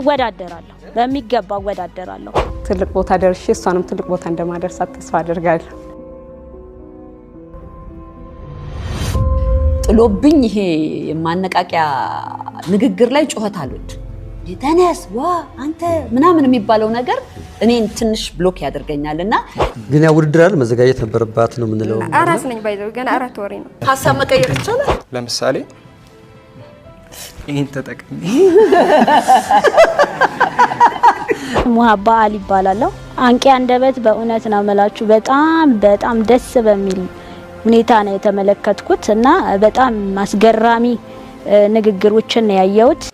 እወዳደራለሁ በሚገባ እወዳደራለሁ ትልቅ ቦታ ደርሼ እሷንም ትልቅ ቦታ እንደማደርሳት ተስፋ አደርጋለሁ ጥሎብኝ ይሄ ማነቃቂያ ንግግር ላይ ጮኸት አሉት ተነስ ዋ አንተ ምናምን የሚባለው ነገር እኔን ትንሽ ብሎክ ያደርገኛልና ግን ያ ውድድር አይደል መዘጋጀት ነበርባት ነው ምንለው አራስ ነኝ ባይዘው ገና 4 ወሬ ነው ሐሳብ መቀየር ይቻላል ለምሳሌ ይሄን ተጠቅም ሙሀባ አሊ ይባላልው አንቂ አንደበት በእውነት ነው መላችሁ በጣም ደስ በሚል ሁኔታ ነው የተመለከትኩት እና በጣም አስገራሚ ንግግሮችን ያያዩት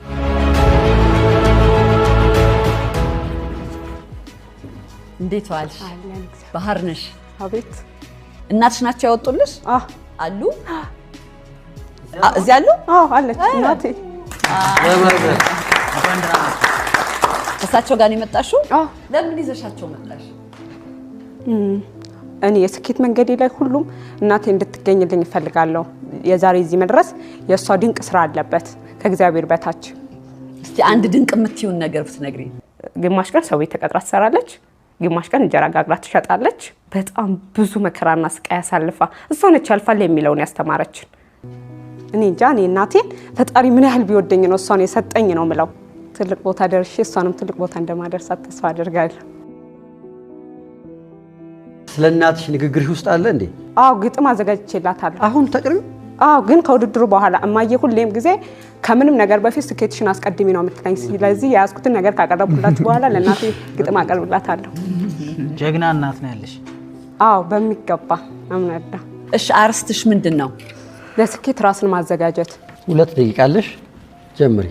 እንዴት ዋልሽ ባህር ነሽ አቤት እናትሽ ናቸው ያወጡልሽ አሉ እዚህ አሉ አለች እናቴ እሳቸው ጋር ነው የመጣሽው ለምን ይዘሻቸው መጣሽ እኔ የስኬት መንገዴ ላይ ሁሉም እናቴ እንድትገኝልኝ እፈልጋለሁ የዛሬ እዚህ መድረስ የሷ ድንቅ ስራ አለበት ከእግዚአብሔር በታች እስቲ አንድ ድንቅ የምትይውን ነገር ብትነግሪ ግማሽ ቀን ሰው ቤት ተቀጥራ ትሰራለች ግማሽ ቀን እንጀራ ጋግራ ትሸጣለች በጣም ብዙ መከራና ስቃይ ያሳልፋ እሷ ነች ያልፋል የሚለውን ያስተማረችን እኔ እንጃ እኔ እናቴን ፈጣሪ ምን ያህል ቢወደኝ ነው እሷን የሰጠኝ ነው ምለው ትልቅ ቦታ ደርሼ እሷንም ትልቅ ቦታ እንደማደርሳት ተስፋ አደርጋለሁ ስለናትሽ ንግግርሽ ውስጥ አለ እንዴ ግጥም አዘጋጅቼላታለሁ አሁን ተቅሪው ግን ከውድድሩ በኋላ እማዬ ሁሌም ጊዜ ከምንም ነገር በፊት ስኬትሽን አስቀድሚ ነው የምትለኝ ስለዚህ ያስኩትን ነገር ካቀረብኩላችሁ በኋላ ለናቴ ግጥም አቀርብላታለሁ ጀግና እናት ነው ያለሽ በሚገባ አምናለሁ እሺ አርስትሽ ምንድነው ለስኬት ራስን ማዘጋጀት 2 ደቂቃ አለሽ ጀምሪ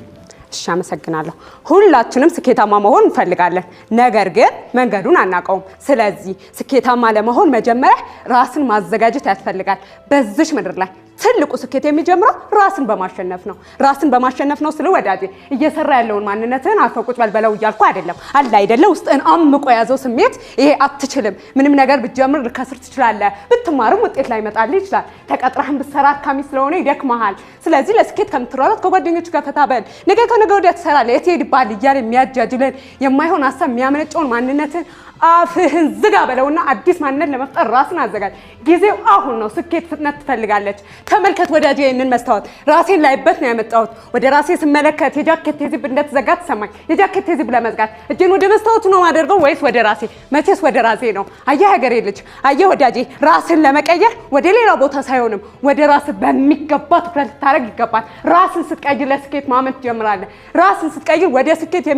እሺ አመሰግናለሁ ሁላችንም ስኬታማ መሆን እንፈልጋለን ነገር ግን መንገዱን አናቀውም ስለዚህ ስኬታማ ለመሆን መጀመሪያ ራስን ማዘጋጀት ያስፈልጋል በዚህ ምድር ላይ ትልቁ ስኬት የሚጀምረው ራስን በማሸነፍ ነው ራስን በማሸነፍ ነው ስለወዳጄ እየሰራ ያለውን ማንነትን አፈቁጭ በልበለው ይያልኩ አይደለም አለ አይደለ ውስጥን አምቆ ያዘው ስሜት ይሄ አትችልም ምንም ነገር ብትጀምር ልከስር ትችላለህ ብትማርም ውጤት ላይ መጣል ይችላል ተቀጥራህም ብትሰራ አካሚ ስለሆነ ይደክማል ስለዚህ ለስኬት ከምትሯሯጥ ከጓደኞች ጋር ፈታበል ነገ ከነገ ወዲያ ትሰራለህ የትሄድ ባል እያለ የሚያጃጅለን የማይሆን ሐሳብ የሚያመነጨውን ማንነትን አፍህን ዝጋ በለውና አዲስ ማንነት ለመፍጠር ራስን አዘጋጅ ጊዜው አሁን ነው ስኬት ፍጥነት ትፈልጋለች ተመልከት ወዳጄ እነን መስታወት ራሴን ላይበት ነው ያመጣሁት ወደ ራሴ ስመለከት የጃኬት ዚብ እንደተዘጋ ተሰማኝ የጃኬት ዚብ ለመዝጋት እጄን ወደ መስታወቱ ነው ማደርገው ወይስ ወደ ራሴ መቼስ ወደ ራሴ ነው አየህ ሀገሬ ልጅ አየህ ወዳጄ ራስን ለመቀየር ወደ ሌላ ቦታ ሳይሆንም ወደ ራስ በሚገባ ትኩረት ታረግ ይገባል ራስን ስትቀይር ለስኬት ማመን ትጀምራለህ ራስን ስትቀይር ወደ ስኬት